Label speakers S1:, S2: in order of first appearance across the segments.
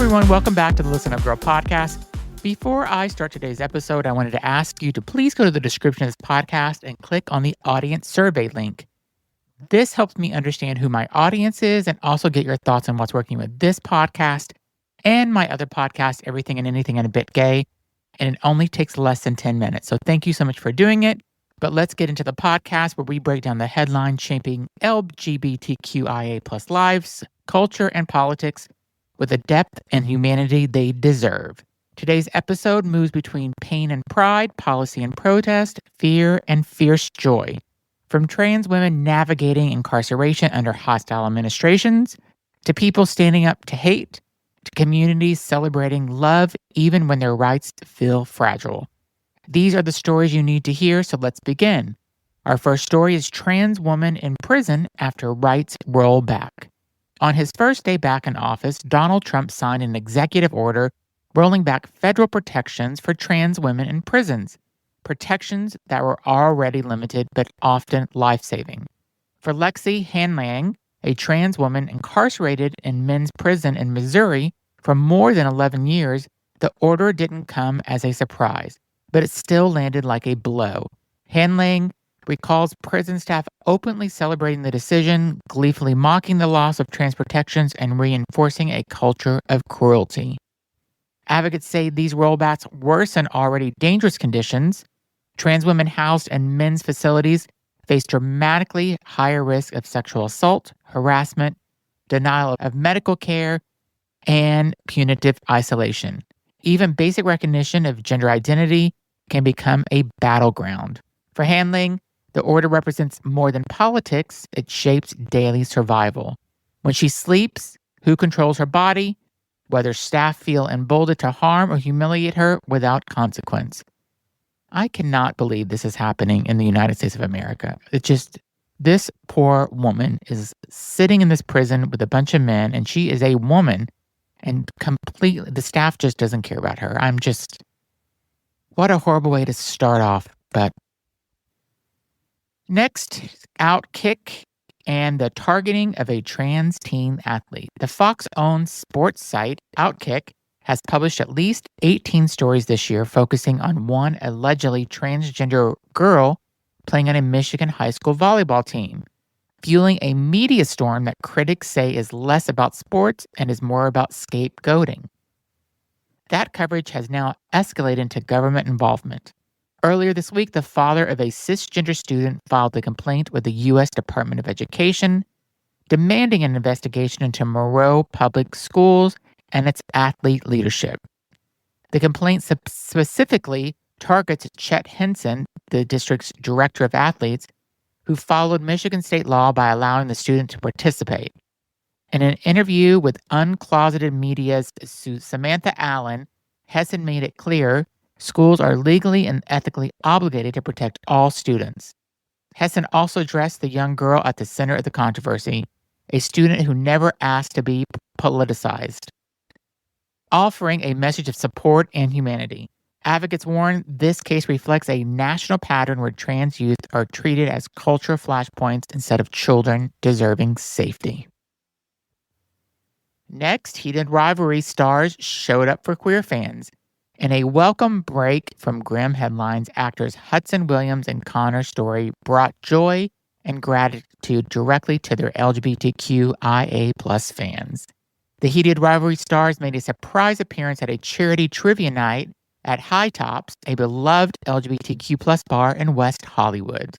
S1: everyone. Welcome back to the Listen Up Girl podcast. Before I start today's episode, I wanted to ask you to please go to the description of this podcast and click on the audience survey link. This helps me understand who my audience is and also get your thoughts on what's working with this podcast and my other podcast, Everything and Anything and a Bit Gay. And it only takes less than 10 minutes. So thank you so much for doing it. But let's get into the podcast where we break down the headline shaping LGBTQIA plus lives, culture, and politics with the depth and humanity they deserve. Today's episode moves between pain and pride, policy and protest, fear and fierce joy. From trans women navigating incarceration under hostile administrations, to people standing up to hate, to communities celebrating love even when their rights feel fragile. These are the stories you need to hear, so let's begin. Our first story is trans woman in prison after rights roll back. On his first day back in office, Donald Trump signed an executive order rolling back federal protections for trans women in prisons, protections that were already limited but often life-saving. For Lexi Hanlang, a trans woman incarcerated in men's prison in Missouri for more than 11 years, the order didn't come as a surprise, but it still landed like a blow. Hanlang recalls prison staff openly celebrating the decision, gleefully mocking the loss of trans protections, and reinforcing a culture of cruelty. Advocates say these rollbacks worsen already dangerous conditions. Trans women housed in men's facilities face dramatically higher risk of sexual assault, harassment, denial of medical care, and punitive isolation. Even basic recognition of gender identity can become a battleground. For Hanlang, the order represents more than politics, it shapes daily survival. When she sleeps, who controls her body? Whether staff feel emboldened to harm or humiliate her without consequence. I cannot believe this is happening in the United States of America. This poor woman is sitting in this prison with a bunch of men, and she is a woman, and the staff just doesn't care about her. What a horrible way to start off, but next, Outkick and the targeting of a trans teen athlete. The Fox-owned sports site, Outkick, has published at least 18 stories this year focusing on one allegedly transgender girl playing on a Michigan high school volleyball team, fueling a media storm that critics say is less about sports and is more about scapegoating. That coverage has now escalated into government involvement. Earlier this week, the father of a cisgender student filed a complaint with the U.S. Department of Education, demanding an investigation into Moreau Public Schools and its athlete leadership. The complaint specifically targets Chet Henson, the district's director of athletes, who followed Michigan state law by allowing the student to participate. In an interview with Uncloseted Media's Samantha Allen, Henson made it clear schools are legally and ethically obligated to protect all students. Henson also addressed the young girl at the center of the controversy, a student who never asked to be politicized, offering a message of support and humanity. Advocates warn this case reflects a national pattern where trans youth are treated as cultural flashpoints instead of children deserving safety. Next, heated Rivalry stars showed up for queer fans. In a welcome break from grim headlines, actors Hudson Williams and Connor Story brought joy and gratitude directly to their LGBTQIA plus fans. The heated Rivalry stars made a surprise appearance at a charity trivia night at High Tops, a beloved LGBTQ plus bar in West Hollywood.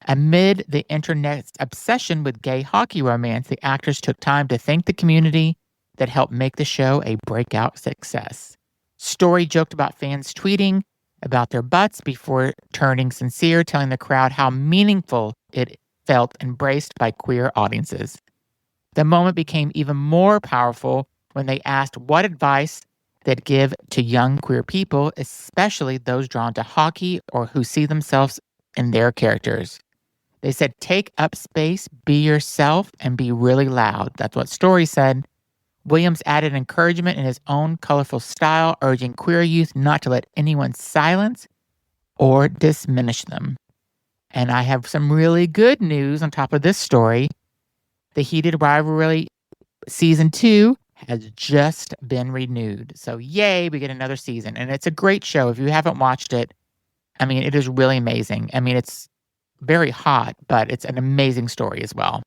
S1: Amid the internet's obsession with gay hockey romance, the actors took time to thank the community that helped make the show a breakout success. Story joked about fans tweeting about their butts before turning sincere, telling the crowd how meaningful it felt embraced by queer audiences. The moment became even more powerful when they asked what advice they'd give to young queer people, especially those drawn to hockey or who see themselves in their characters. They said, take up space, be yourself, and be really loud. That's what Story said. Williams added encouragement in his own colorful style, urging queer youth not to let anyone silence or diminish them. And I have some really good news on top of this story. The heated Rivalry Season 2 has just been renewed. So yay, we get another season. And it's a great show. If you haven't watched it, I mean, it is really amazing. I mean, it's very hot, but it's an amazing story as well.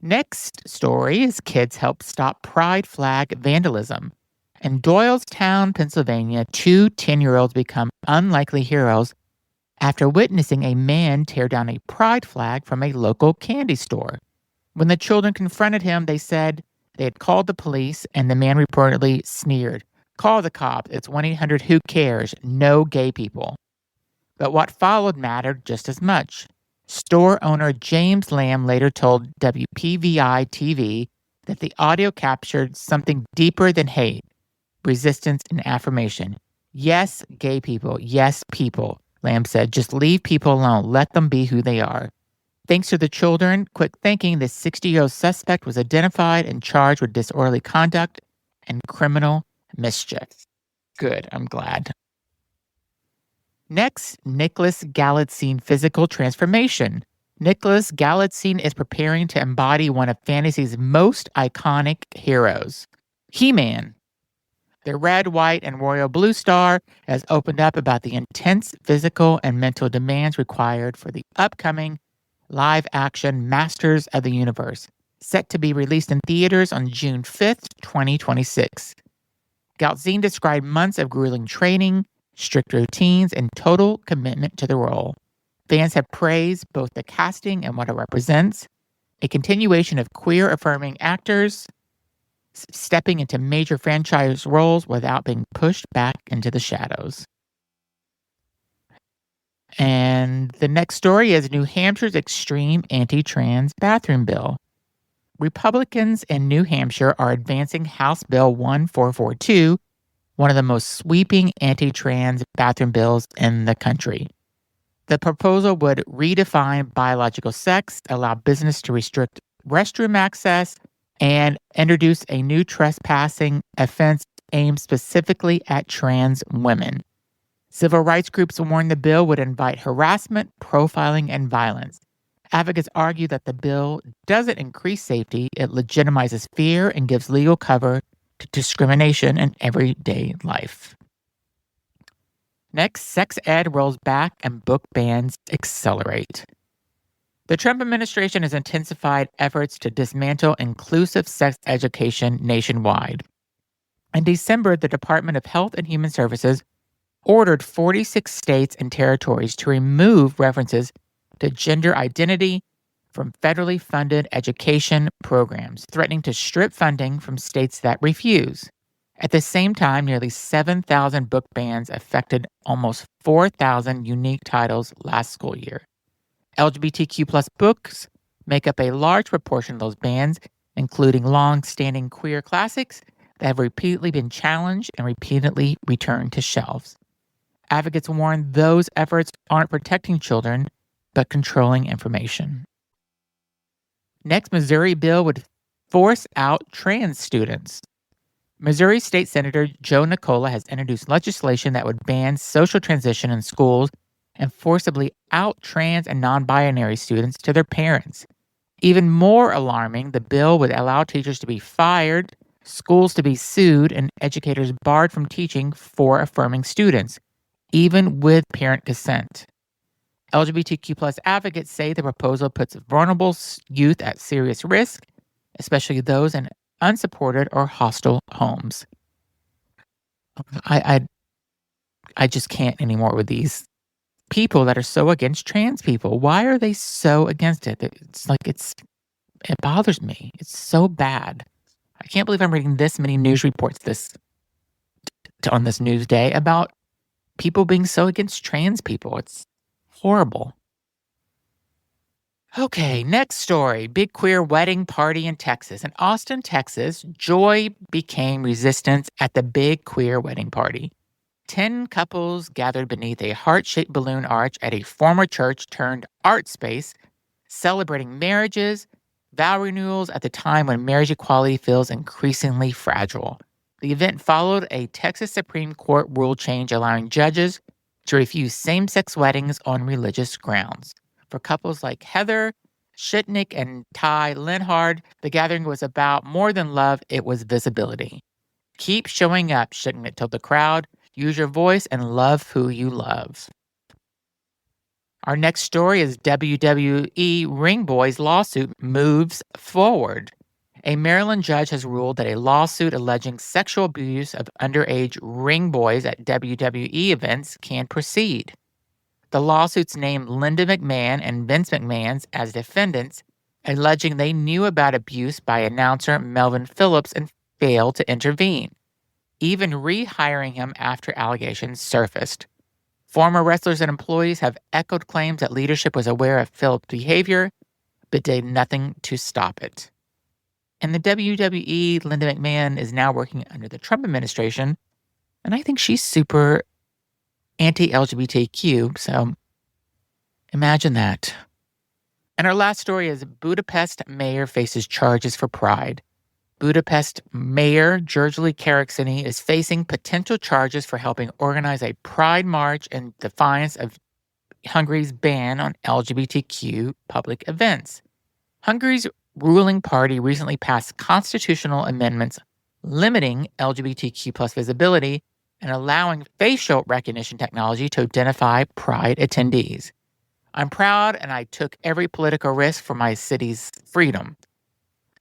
S1: Next story is kids help stop pride flag vandalism. In Doylestown, Pennsylvania, two 10-year-olds become unlikely heroes after witnessing a man tear down a pride flag from a local candy store. When the children confronted him, they said they had called the police, and the man reportedly sneered, "Call the cops. It's 1-800 Who Cares? No gay people." But what followed mattered just as much. Store owner James Lamb later told WPVI TV that the audio captured something deeper than hate, resistance, and affirmation. "Yes, gay people. Yes, people," Lamb said. "Just leave people alone. Let them be who they are." Thanks to the children, quick thinking, the 60-year-old suspect was identified and charged with disorderly conduct and criminal mischief. Good, I'm glad. Next, Nicholas Galitzine physical transformation. Nicholas Galitzine is preparing to embody one of fantasy's most iconic heroes, He-Man. The red, white, and royal blue star has opened up about the intense physical and mental demands required for the upcoming live-action Masters of the Universe, set to be released in theaters on June 5th, 2026. Galitzine described months of grueling training, strict routines, and total commitment to the role. Fans have praised both the casting and what it represents, a continuation of queer-affirming actors stepping into major franchise roles without being pushed back into the shadows. And the next story is New Hampshire's extreme anti-trans bathroom bill. Republicans in New Hampshire are advancing House Bill 1442, one of the most sweeping anti-trans bathroom bills in the country. The proposal would redefine biological sex, allow business to restrict restroom access, and introduce a new trespassing offense aimed specifically at trans women. Civil rights groups warn the bill would invite harassment, profiling, and violence. Advocates argue that the bill doesn't increase safety, it legitimizes fear and gives legal cover to discrimination in everyday life. Next, sex ed rolls back and book bans accelerate. The Trump administration has intensified efforts to dismantle inclusive sex education nationwide. In December, the Department of Health and Human Services ordered 46 states and territories to remove references to gender identity from federally funded education programs, threatening to strip funding from states that refuse. At the same time, nearly 7,000 book bans affected almost 4,000 unique titles last school year. LGBTQ plus books make up a large proportion of those bans, including long-standing queer classics that have repeatedly been challenged and repeatedly returned to shelves. Advocates warn those efforts aren't protecting children, but controlling information. Next, Missouri bill would force out trans students. Missouri State Senator Joe Nicola has introduced legislation that would ban social transition in schools and forcibly out trans and non-binary students to their parents. Even more alarming, the bill would allow teachers to be fired, schools to be sued, and educators barred from teaching for affirming students, even with parent consent. LGBTQ plus advocates say the proposal puts vulnerable youth at serious risk, especially those in unsupported or hostile homes. I just can't anymore with these people that are so against trans people. Why are they so against it? It bothers me. It's so bad. I can't believe I'm reading this many news reports on this news day about people being so against trans people. It's horrible. Okay, next story. Big queer wedding party in Texas. In Austin, Texas, joy became resistance at the big queer wedding party. 10 couples gathered beneath a heart-shaped balloon arch at a former church turned art space, celebrating marriages, vow renewals at the time when marriage equality feels increasingly fragile. The event followed a Texas Supreme Court rule change allowing judges to refuse same-sex weddings on religious grounds. For couples like Heather Shitnick and Ty Linhard, the gathering was about more than love, it was visibility. Keep showing up, Shitnick told the crowd. Use your voice and love who you love. Our next story is WWE Ring Boys lawsuit moves forward. A Maryland judge has ruled that a lawsuit alleging sexual abuse of underage ring boys at WWE events can proceed. The lawsuits named Linda McMahon and Vince McMahon as defendants, alleging they knew about abuse by announcer Melvin Phillips and failed to intervene, even rehiring him after allegations surfaced. Former wrestlers and employees have echoed claims that leadership was aware of Phillips' behavior, but did nothing to stop it. In the WWE, Linda McMahon is now working under the Trump administration, and I think she's super anti-LGBTQ, so imagine that. And our last story is Budapest mayor faces charges for pride. Budapest Mayor György Karácsony is facing potential charges for helping organize a pride march in defiance of Hungary's ban on LGBTQ public events. Hungary's ruling party recently passed constitutional amendments limiting LGBTQ plus visibility and allowing facial recognition technology to identify pride attendees. I'm proud and I took every political risk for my city's freedom,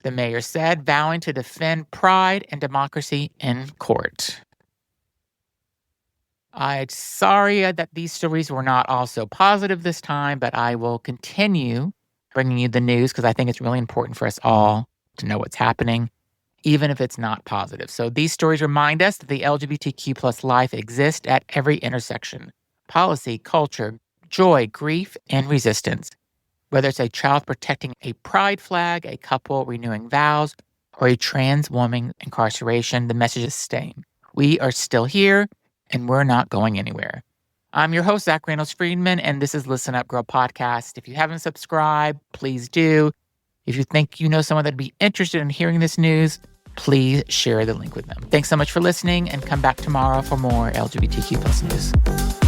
S1: the mayor said, vowing to defend pride and democracy in court. I'm sorry that these stories were not also positive this time, but I will continue bringing you the news because I think it's really important for us all to know what's happening, even if it's not positive. So these stories remind us that the LGBTQ plus life exists at every intersection: policy, culture, joy, grief, and resistance. Whether it's a child protecting a pride flag, a couple renewing vows, or a trans woman incarceration, the message is staying. We are still here, and we're not going anywhere. I'm your host, Zach Randles-Friedman, and this is Listen Up Girl Podcast. If you haven't subscribed, please do. If you think you know someone that'd be interested in hearing this news, please share the link with them. Thanks so much for listening, and come back tomorrow for more LGBTQ plus news.